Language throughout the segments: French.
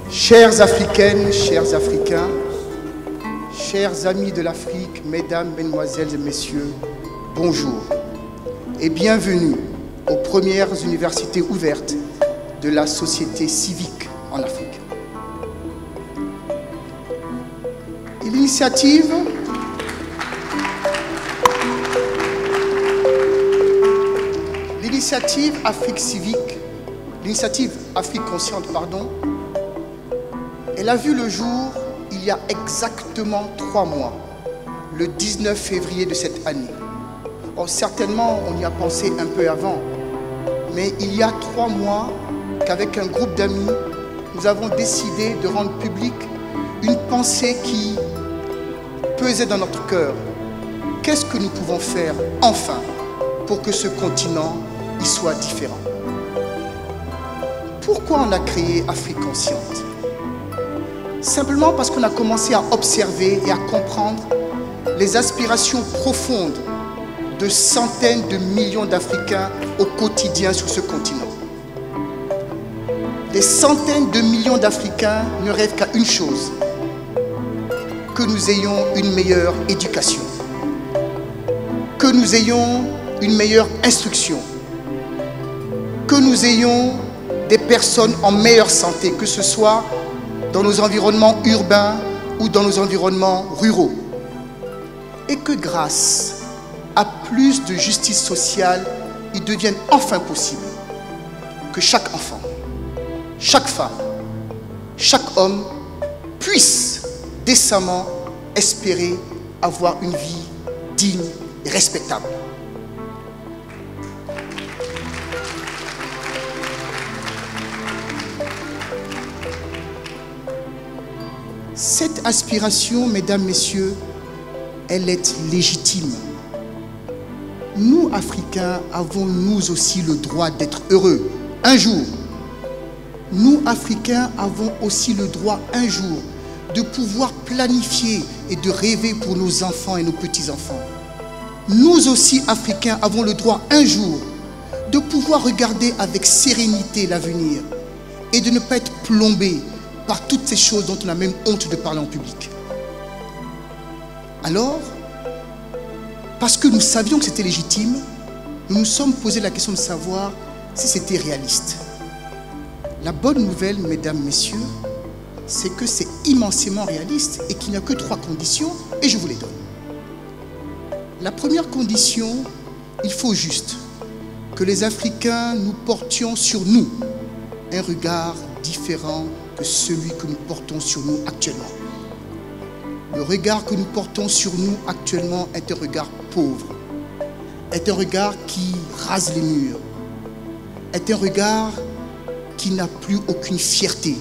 Chères Africaines, chers Africains, chers amis de l'Afrique, mesdames, mesdemoiselles et messieurs, bonjour et bienvenue aux premières universités ouvertes de la société civique en Afrique. Et l'initiative Afrique civique, l'initiative Afrique consciente, pardon, elle a vu le jour il y a exactement 3 mois, le 19 février de cette année. Or, certainement, on y a pensé un peu avant, mais il y a 3 mois qu'avec un groupe d'amis, nous avons décidé de rendre publique une pensée qui pesait dans notre cœur. Qu'est-ce que nous pouvons faire, enfin, pour que ce continent y soit différent? Pourquoi on a créé Afrique consciente? Simplement parce qu'on a commencé à observer et à comprendre les aspirations profondes de centaines de millions d'Africains au quotidien sur ce continent. Des centaines de millions d'Africains ne rêvent qu'à une chose, que nous ayons une meilleure éducation, que nous ayons une meilleure instruction, que nous ayons des personnes en meilleure santé, que ce soit dans nos environnements urbains ou dans nos environnements ruraux. Et que grâce à plus de justice sociale, il devienne enfin possible que chaque enfant, chaque femme, chaque homme puisse décemment espérer avoir une vie digne et respectable. Cette aspiration, mesdames, messieurs, elle est légitime. Nous, Africains, avons nous aussi le droit d'être heureux un jour. Nous, Africains, avons aussi le droit un jour de pouvoir planifier et de rêver pour nos enfants et nos petits-enfants. Nous aussi, Africains, avons le droit un jour de pouvoir regarder avec sérénité l'avenir et de ne pas être plombés par toutes ces choses dont on a même honte de parler en public. Alors, parce que nous savions que c'était légitime, nous nous sommes posé la question de savoir si c'était réaliste. La bonne nouvelle, mesdames, messieurs, c'est que c'est immensément réaliste et qu'il n'y a que 3 conditions, et je vous les donne. La première condition, il faut juste que les Africains nous portions sur nous un regard différent que celui que nous portons sur nous actuellement. Le regard que nous portons sur nous actuellement est un regard pauvre, est un regard qui rase les murs, est un regard qui n'a plus aucune fierté.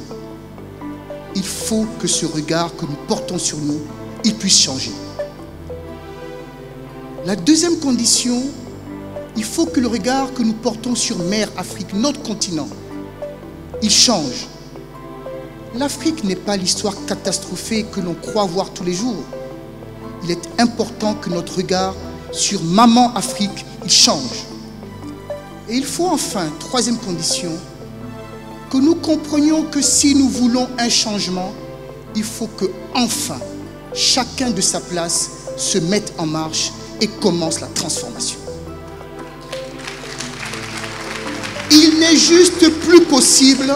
Il faut que ce regard que nous portons sur nous, il puisse changer. La deuxième condition, il faut que le regard que nous portons sur Mère Afrique, notre continent, il change. L'Afrique n'est pas l'histoire catastrophée que l'on croit voir tous les jours. Il est important que notre regard sur Maman Afrique, il change. Et il faut enfin, 3e condition, que nous comprenions que si nous voulons un changement, il faut que enfin, chacun de sa place se mette en marche et commence la transformation. Il n'est juste plus possible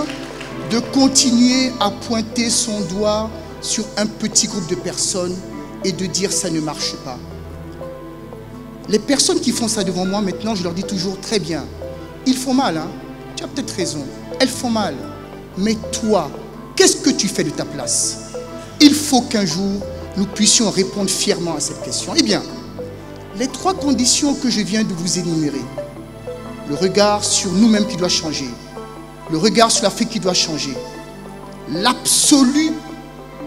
de continuer à pointer son doigt sur un petit groupe de personnes et de dire ça ne marche pas. Les personnes qui font ça devant moi maintenant, je leur dis toujours très bien, ils font mal, hein? Tu as peut-être raison, elles font mal. Mais toi, qu'est-ce que tu fais de ta place? Il faut qu'un jour, nous puissions répondre fièrement à cette question. Eh bien, les 3 conditions que je viens de vous énumérer, le regard sur nous-mêmes qui doit changer, le regard sur l'Afrique qui doit changer, l'absolue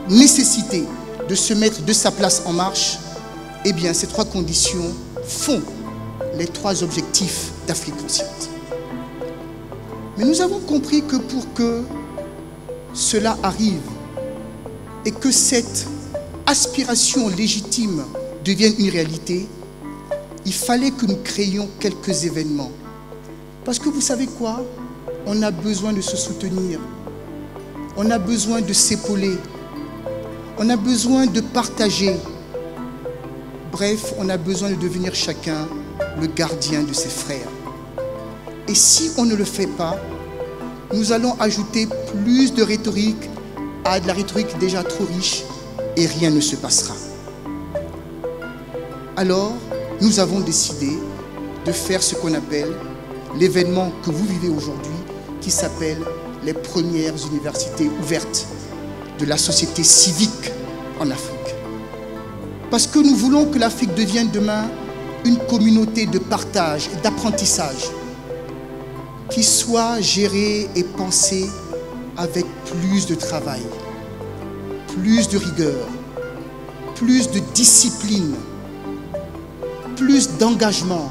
nécessité de se mettre de sa place en marche, eh bien, ces 3 conditions font les 3 objectifs d'Afrique consciente. Mais nous avons compris que pour que cela arrive et que cette aspiration légitime devienne une réalité, il fallait que nous créions quelques événements. Parce que vous savez quoi? On a besoin de se soutenir. On a besoin de s'épauler. On a besoin de partager. Bref, on a besoin de devenir chacun le gardien de ses frères. Et si on ne le fait pas, nous allons ajouter plus de rhétorique à de la rhétorique déjà trop riche et rien ne se passera. Alors, nous avons décidé de faire ce qu'on appelle l'événement que vous vivez aujourd'hui, qui s'appelle les premières universités ouvertes de la société civique en Afrique. Parce que nous voulons que l'Afrique devienne demain une communauté de partage et d'apprentissage qui soit gérée et pensée avec plus de travail, plus de rigueur, plus de discipline, plus d'engagement,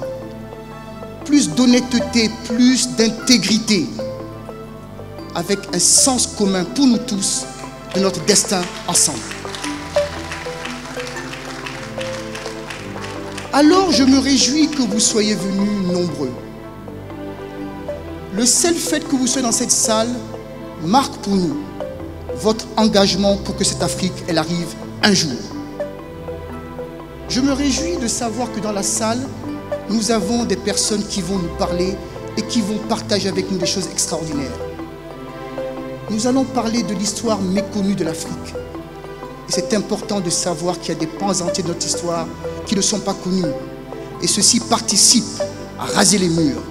plus d'honnêteté, plus d'intégrité, avec un sens commun pour nous tous de notre destin ensemble. Alors je me réjouis que vous soyez venus nombreux. Le seul fait que vous soyez dans cette salle marque pour nous votre engagement pour que cette Afrique, elle arrive un jour. Je me réjouis de savoir que dans la salle, nous avons des personnes qui vont nous parler et qui vont partager avec nous des choses extraordinaires. Nous allons parler de l'histoire méconnue de l'Afrique. Et c'est important de savoir qu'il y a des pans entiers de notre histoire qui ne sont pas connus. Et ceci participe à raser les murs.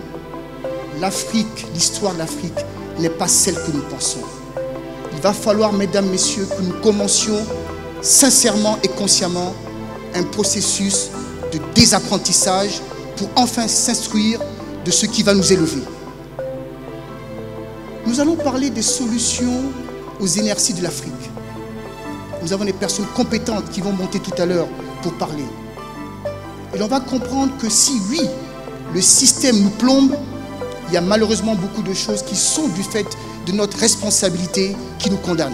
L'Afrique, l'histoire de l'Afrique n'est pas celle que nous pensons. Il va falloir, mesdames, messieurs, que nous commencions sincèrement et consciemment un processus de désapprentissage pour enfin s'instruire de ce qui va nous élever. Nous allons parler des solutions aux inerties de l'Afrique. Nous avons des personnes compétentes qui vont monter tout à l'heure pour parler. Et l'on va comprendre que si, oui, le système nous plombe, il y a malheureusement beaucoup de choses qui sont du fait de notre responsabilité qui nous condamnent.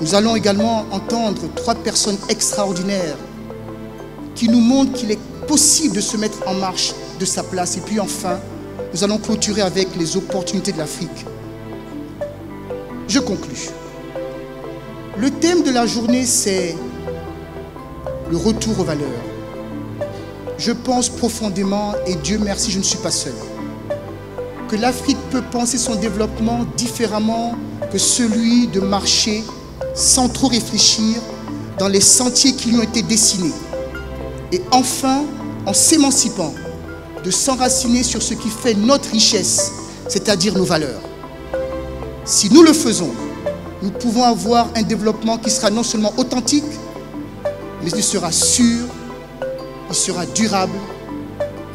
Nous allons également entendre 3 personnes extraordinaires qui nous montrent qu'il est possible de se mettre en marche de sa place. Et puis enfin, nous allons clôturer avec les opportunités de l'Afrique. Je conclus. Le thème de la journée, c'est le retour aux valeurs. Je pense profondément, et Dieu merci, je ne suis pas seul, que l'Afrique peut penser son développement différemment que celui de marcher sans trop réfléchir dans les sentiers qui lui ont été dessinés. Et enfin, en s'émancipant, de s'enraciner sur ce qui fait notre richesse, c'est-à-dire nos valeurs. Si nous le faisons, nous pouvons avoir un développement qui sera non seulement authentique, mais il sera sûr, il sera durable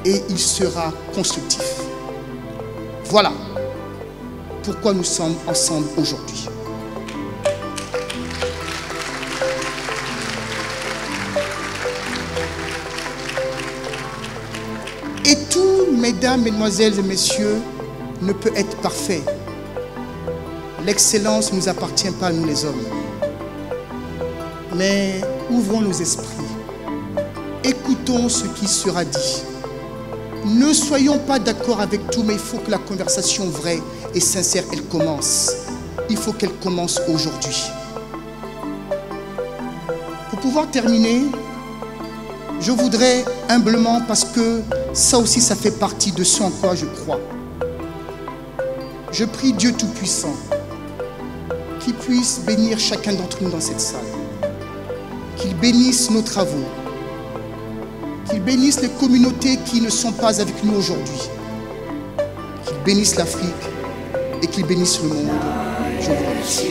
et il sera constructif. Voilà pourquoi nous sommes ensemble aujourd'hui. Et tout, mesdames, mesdemoiselles et messieurs, ne peut être parfait. L'excellence ne nous appartient pas à nous les hommes. Mais ouvrons nos esprits. Écoutons ce qui sera dit. Ne soyons pas d'accord avec tout, mais il faut que la conversation vraie et sincère, elle commence. Il faut qu'elle commence aujourd'hui. Pour pouvoir terminer, je voudrais humblement, parce que ça aussi, ça fait partie de ce en quoi je crois. Je prie Dieu Tout-Puissant qu'il puisse bénir chacun d'entre nous dans cette salle. Qu'il bénisse nos travaux. Qu'il bénisse les communautés qui ne sont pas avec nous aujourd'hui. Qu'il bénisse l'Afrique et qu'il bénisse le monde. Je vous remercie.